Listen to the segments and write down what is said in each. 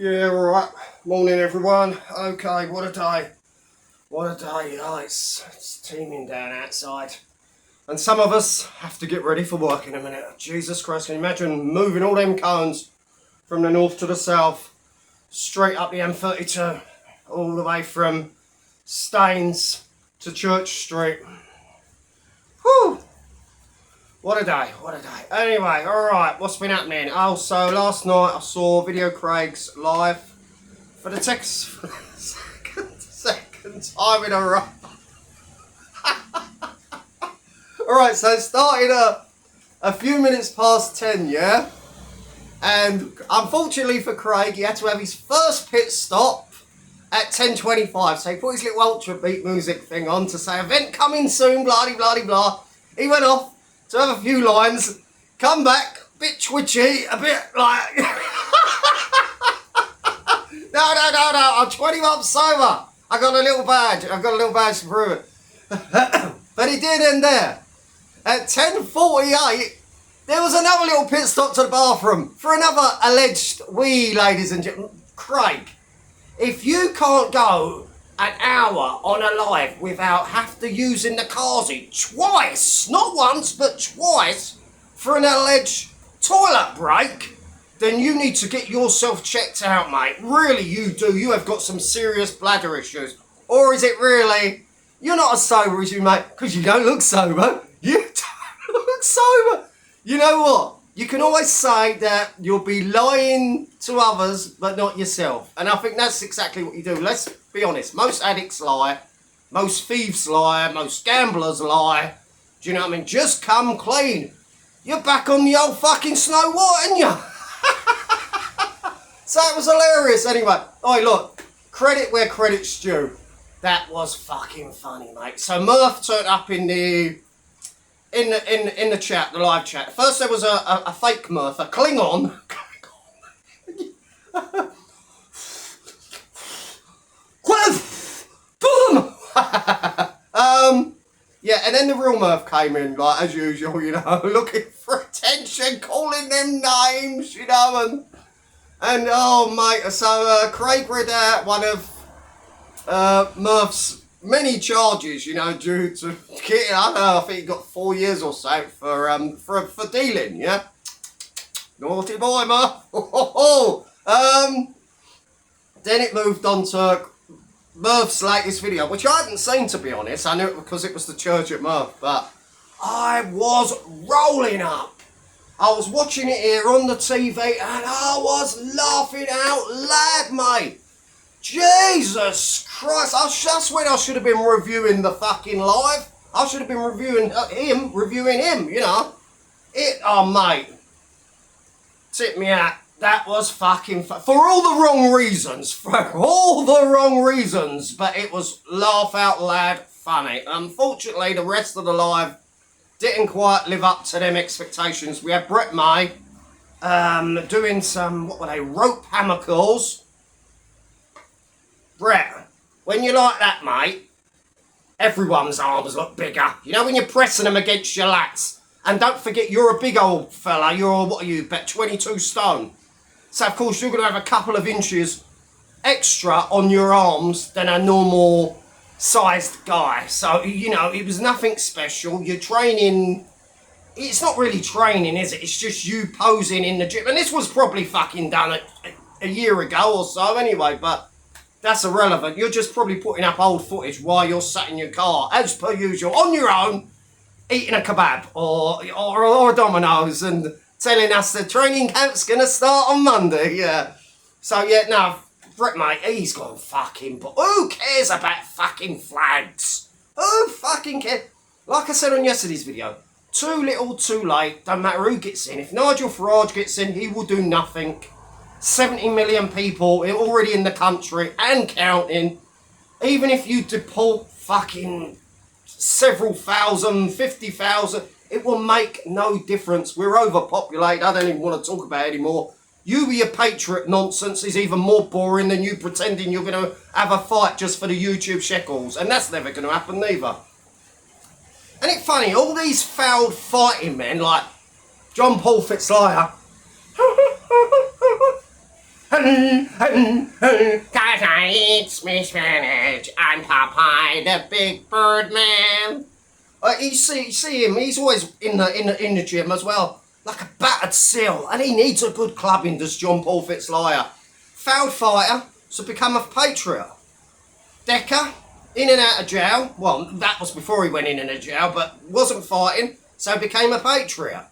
Yeah, alright. Morning, everyone. Okay, what a day. What a day. Oh, it's teeming down outside. And some of us have to get ready for work in a minute. Jesus Christ, can you imagine moving all them cones from the north to the south, straight up the M32, all the way from Staines to Church Street. Whew! What a day, what a day. Anyway, alright, what's been happening? Oh, so last night I saw VideoCraig's live for the second time in a row. Alright, so it started a few minutes past 10, yeah? And unfortunately for Craig, he had to have his first pit stop at 10:25. So he put his little ultra beat music thing on to say, event coming soon, blah blah blah blah. He went off to have a few lines, come back, a bit twitchy, a bit like... No, I'm 20 months sober. I got a little badge. I've got a little badge to prove it. But he did end there. At 10:48, there was another little pit stop to the bathroom for another alleged wee, ladies and gentlemen. Craig, if you can't go an hour on a live without have to using the Kazi twice, not once, but twice, for an alleged toilet break, then you need to get yourself checked out, mate. Really, you do. You have got some serious bladder issues. Or is it really, you're not as sober as you, mate, because you don't look sober. You don't look sober. You know what? You can always say that you'll be lying to others, but not yourself. And I think that's exactly what you do. Let's be honest. Most addicts lie. Most thieves lie. Most gamblers lie. Do you know what I mean? Just come clean. You're back on the old fucking Snow White, aren't you? So it was hilarious. Anyway, oh look, credit where credit's due. That was fucking funny, mate. So Murph turned up in the chat, the live chat. First there was a fake Murph, a Klingon. Boom! Yeah, and then the real Murph came in, like as usual, you know, looking for attention, calling them names, you know, and oh mate, so Craig read out one of Murph's many charges, you know, due to getting, I don't know, I think he got 4 years or so for dealing, yeah? Naughty boy, Murph. Then it moved on to Murph's latest video, which I hadn't seen, to be honest. I knew it because it was the church at Murph, but I was rolling up. I was watching it here on the TV and I was laughing out loud, mate. Jesus Christ, that's when I should have been reviewing the fucking live. I should have been reviewing him, you know. Oh mate, tip me out. That was fucking for all the wrong reasons, but it was laugh out loud funny. Unfortunately, the rest of the live didn't quite live up to them expectations. We had Brett May doing some, what were they, rope hammer curls. Brett, when you like that, mate, everyone's arms look bigger. You know when you're pressing them against your lats. And don't forget, you're a big old fella. You're, what are you, about 22 stone. So, of course, you're going to have a couple of inches extra on your arms than a normal sized guy. So, you know, it was nothing special. You're training. It's not really training, is it? It's just you posing in the gym. And this was probably fucking done a year ago or so anyway, but that's irrelevant. You're just probably putting up old footage while you're sat in your car, as per usual, on your own, eating a kebab or a Domino's and telling us the training camp's going to start on Monday, yeah. So, yeah, no, Brett, mate, he's gone fucking... Who cares about fucking flags? Who fucking cares? Like I said on yesterday's video, too little, too late, don't matter who gets in. If Nigel Farage gets in, he will do nothing. 70 million people already in the country and counting. Even if you deport fucking several thousand, 50,000, it will make no difference. We're overpopulated. I don't even want to talk about it anymore. You with your patriot nonsense is even more boring than you pretending you're going to have a fight just for the YouTube shekels. And that's never going to happen neither. And it's funny, all these failed fighting men like John Paul Fitzlier 'Cause I eats me spinach. I'm Popeye the big bird man. You see him, he's always in the gym as well, like a battered seal, and he needs a good clubbing, does John Paul Fitzliar. Failed fighter, so become a patriot. Decker, in and out of jail. Well, that was before he went in and out of jail, but wasn't fighting, so became a patriot.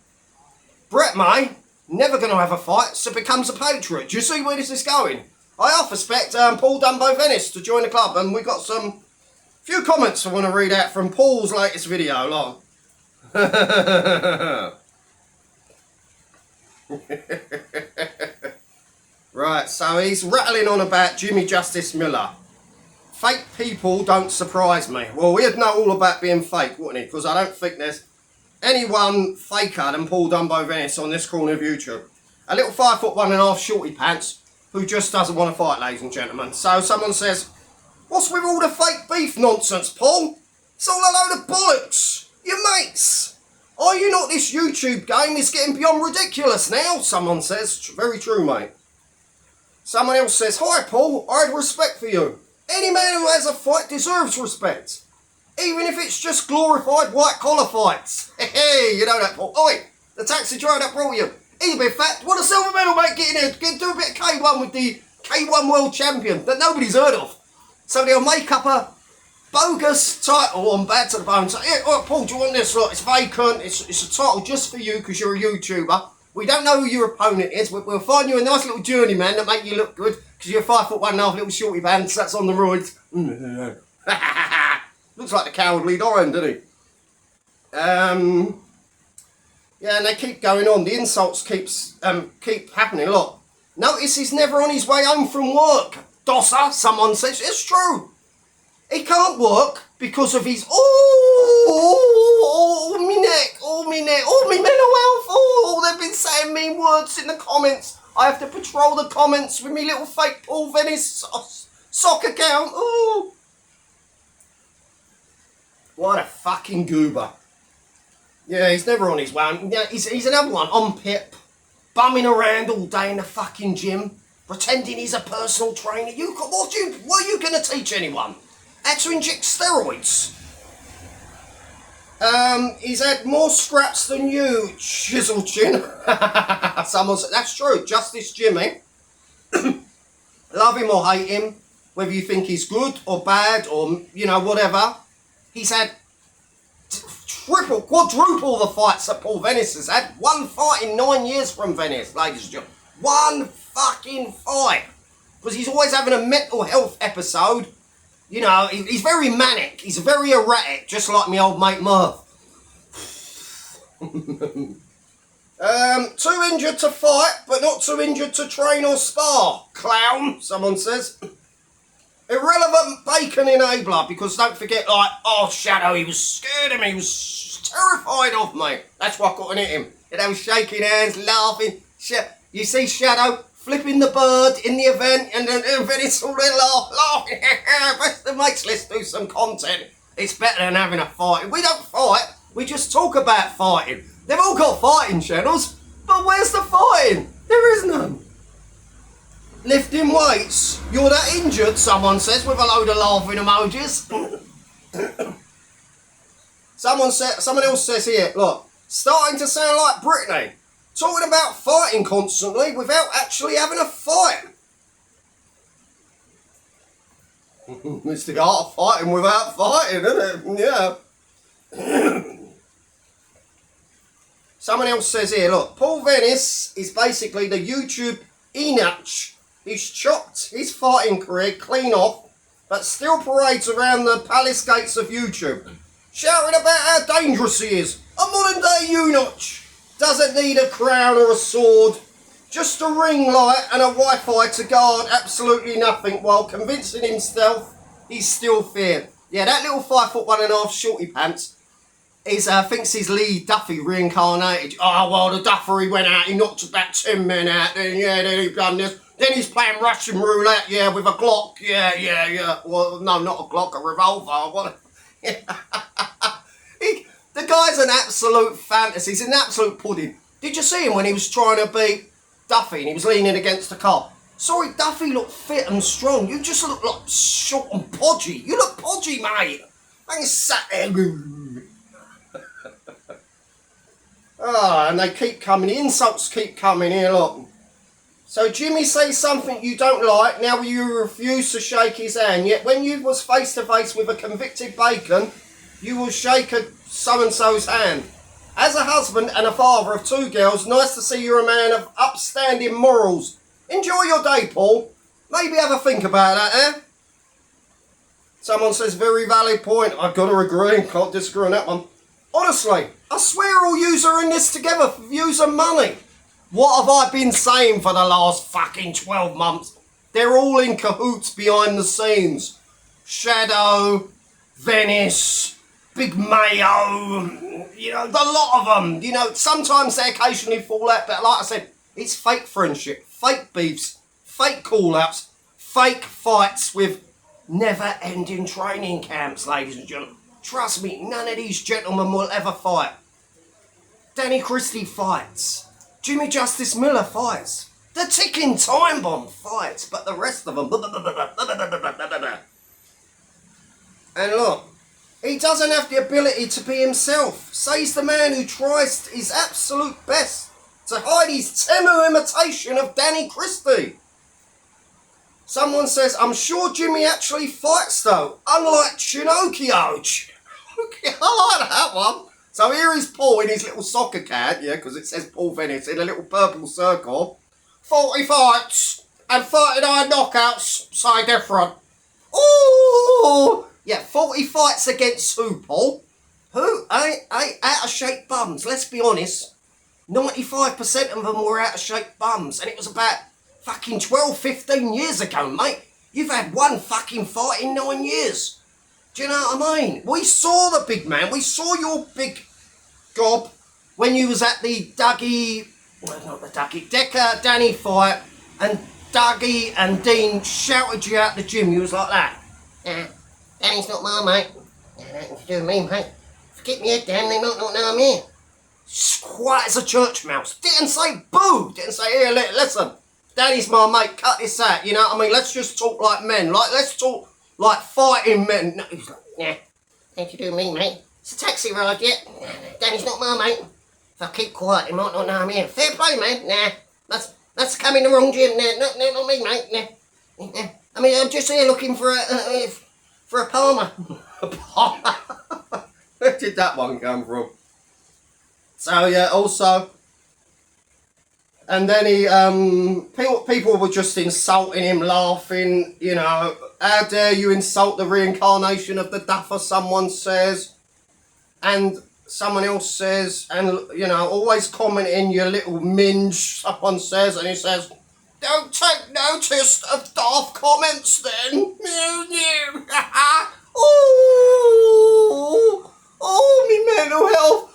Brett May, never going to have a fight, so becomes a patriot. Do you see where this is going? I half expect Paul Dumbo Venis to join the club, and we got some few comments I want to read out from Paul's latest video. Long. Right, so he's rattling on about Jimmy Justice Miller. Fake people don't surprise me. Well, he'd know all about being fake, wouldn't he? Because I don't think there's anyone faker than Paul Dumbo Venis on this corner of YouTube. A little 5'1.5" shorty pants who just doesn't want to fight, ladies and gentlemen. So someone says, what's with all the fake beef nonsense, Paul? It's all a load of bollocks. Your mates. Are you not? This YouTube game is getting beyond ridiculous now, someone says. Very true, mate. Someone else says, hi, Paul. I had respect for you. Any man who has a fight deserves respect. Even if it's just glorified white-collar fights. Hey, you know that, Paul. Oi, the taxi driver that brought you. He's a bit fat. What a silver medal, mate. Get in there. Do a bit of K1 with the K1 World Champion that nobody's heard of. So they'll make up a bogus title on Bad to the Bone. So, yeah, oh, Paul, do you want this? Look, it's vacant. It's a title just for you because you're a YouTuber. We don't know who your opponent is. We'll find you a nice little journeyman that make you look good because you're 5'1.5" little shorty pants. That's on the roids. Looks like the Cowardly Lion, doesn't he? Yeah, and they keep going on. The insults keep happening. Look, notice he's never on his way home from work. Dosser, someone says. It's true. He can't work because of his, me neck, me mental health, they've been saying mean words in the comments. I have to patrol the comments with me little fake Paul Venis sock account. Ooh. What a fucking goober. Yeah, he's never on his way. Yeah, he's another one on Pip, bumming around all day in the fucking gym, pretending he's a personal trainer. What are you going to teach anyone? How to inject steroids? He's had more scraps than you, Chisel Chin. Someone said, that's true, Justice Jimmy. Love him or hate him, whether you think he's good or bad or, you know, whatever. He's had quadruple the fights that Paul Venis has had. One fight in 9 years from Venis, ladies and gentlemen. One fucking fight. Because he's always having a mental health episode. You know, he's very manic. He's very erratic, just like my old mate Murph. Too injured to fight, but not too injured to train or spar. Clown, someone says. Irrelevant bacon enabler, because don't forget, like, oh, Shadow, he was scared of me. He was terrified of me. That's why I couldn't hit him. And they were shaking hands, laughing. You see Shadow flipping the bird in the event, and then it's all there laughing. Rest of the mates, let's do some content. It's better than having a fight. We don't fight, we just talk about fighting. They've all got fighting channels, but where's the fighting? There is none. Lifting weights. You're that injured, someone says, with a load of laughing emojis. Someone else says here, look, starting to sound like Britney. Talking about fighting constantly without actually having a fight. It's the art of fighting without fighting, isn't it? Yeah. Someone else says here, look, Paul Venis is basically the YouTube Enoch. He's chopped his fighting career clean off, but still parades around the palace gates of YouTube, shouting about how dangerous he is. A modern day eunuch. Doesn't need a crown or a sword, just a ring light and a Wi-Fi to guard absolutely nothing while convincing himself he's still feared. Yeah, that little 5'1.5" shorty pants thinks he's Lee Duffy reincarnated. Oh, well, the Duffer, he went out, he knocked about 10 men out, then he done this. Then he's playing Russian roulette, yeah, with a Glock, yeah. Well, no, not a Glock, a revolver. What? The guy's an absolute fantasy. He's an absolute pudding. Did you see him when he was trying to beat Duffy and he was leaning against the car? Sorry, Duffy looked fit and strong. You just look like short and podgy. You look podgy, mate. I ain't sat there. And they keep coming. The insults keep coming here, look. So Jimmy says something you don't like, now you refuse to shake his hand, yet when you was face to face with a convicted bacon, you will shake a so-and-so's hand. As a husband and a father of 2 girls, nice to see you're a man of upstanding morals. Enjoy your day, Paul. Maybe have a think about that, eh? Someone says, very valid point. I've got to agree. Can't disagree on that one. Honestly, I swear all yous are in this together for views and money. What have I been saying for the last fucking 12 months? They're all in cahoots behind the scenes. Shadow, Venis, Big Mayo, you know, the lot of them. You know, sometimes they occasionally fall out, but like I said, it's fake friendship, fake beefs, fake call-outs, fake fights with never-ending training camps, ladies and gentlemen. Trust me, none of these gentlemen will ever fight. Danny Christie fights. Jimmy Justice Miller fights. The ticking time bomb fights, but the rest of them... And look, he doesn't have the ability to be himself. Says the man who tries his absolute best to hide his Temu imitation of Danny Christie. Someone says, I'm sure Jimmy actually fights though, unlike Chinocchio. I like that one. So here is Paul in his little soccer cap, yeah, because it says Paul Venis in a little purple circle. 40 fights and 39 knockouts, say different. Ooh! Yeah, 40 fights against who, Paul? Who? Out of shape bums, let's be honest. 95% of them were out of shape bums, and it was about fucking 12, 15 years ago, mate. You've had one fucking fight in 9 years. Do you know what I mean? We saw the big man. We saw your big gob when you was at the Dougie, well, not the Dougie, Decker Danny fight, and Dougie and Dean shouted you out the gym. You was like that. Danny's not my mate. Nothing to do with me, mate. Forget me head down, they might not know I'm here. Quiet as a church mouse. Didn't say boo. Didn't say, here, listen. Danny's my mate. Cut this out. You know what I mean? Let's just talk like men. Like, let's talk like fighting men. No, he's like, nah. Nothing to do with me, mate. It's a taxi ride, yeah. Danny's not my mate. If I keep quiet, he might not know I'm here. Fair play, man. Nah. That's coming the wrong gym. Nah, not me, mate. Nah. I mean, I'm just here looking for a Palmer. A Palmer? Where did that one come from? So, yeah, also... And then people were just insulting him, laughing, you know. How dare you insult the reincarnation of the duffer, someone says. And someone else says, and, you know, always commenting, you little minge, someone says, and he says, don't take notice of daft comments then. Me mental health.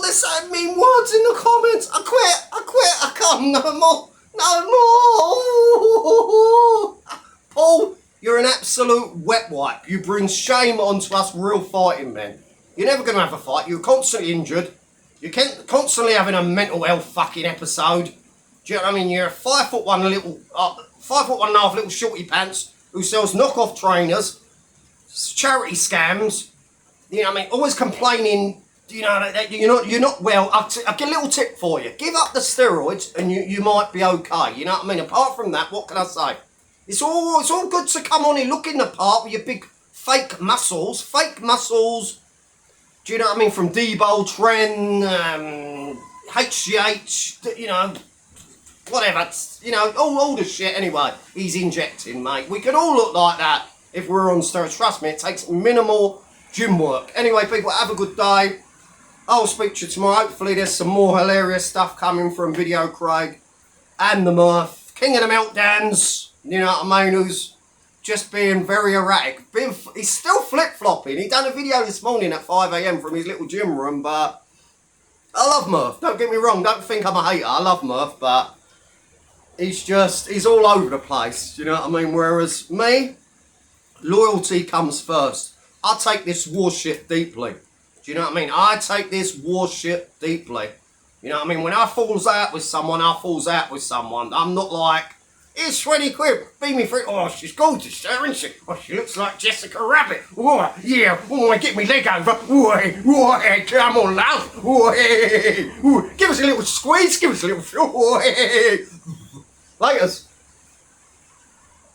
They're saying mean words in the comments. I quit. I can't no more. Paul, you're an absolute wet wipe. You bring shame onto us real fighting men. You're never going to have a fight. You're constantly injured. You're constantly having a mental health fucking episode. Do you know what I mean? You're a 5'1" little, 5'1.5" little shorty pants who sells knockoff trainers, charity scams. You know what I mean? Always complaining. You know that you're not well. I'll get a little tip for you. Give up the steroids, and you might be okay. You know what I mean? Apart from that, what can I say? It's all good to come on and look in the part with your big fake muscles. Do you know what I mean? From Debo, Tren, HGH, you know, whatever. You know, all the shit. Anyway, he's injecting, mate. We can all look like that if we're on steroids. Trust me, it takes minimal gym work. Anyway, people, have a good day. I'll speak to you tomorrow. Hopefully there's some more hilarious stuff coming from VideoCraig and the Murph. King of the meltdowns, you know what I mean, who's just being very erratic. He's still flip-flopping. He done a video this morning at 5 AM from his little gym room, but I love Murph. Don't get me wrong. Don't think I'm a hater. I love Murph, but he's all over the place. You know what I mean? Whereas me, loyalty comes first. I take this war shit deeply. Do you know what I mean? I take this war shit deeply. You know what I mean? When I falls out with someone, I falls out with someone. I'm not like, here's 20 quid, feed me free. Oh, she's gorgeous, sir, isn't she? Oh, she looks like Jessica Rabbit. Oh, yeah, oh, get me leg over. Oh, come on, love. Oh, give us a little squeeze, give us a little feel. Laters.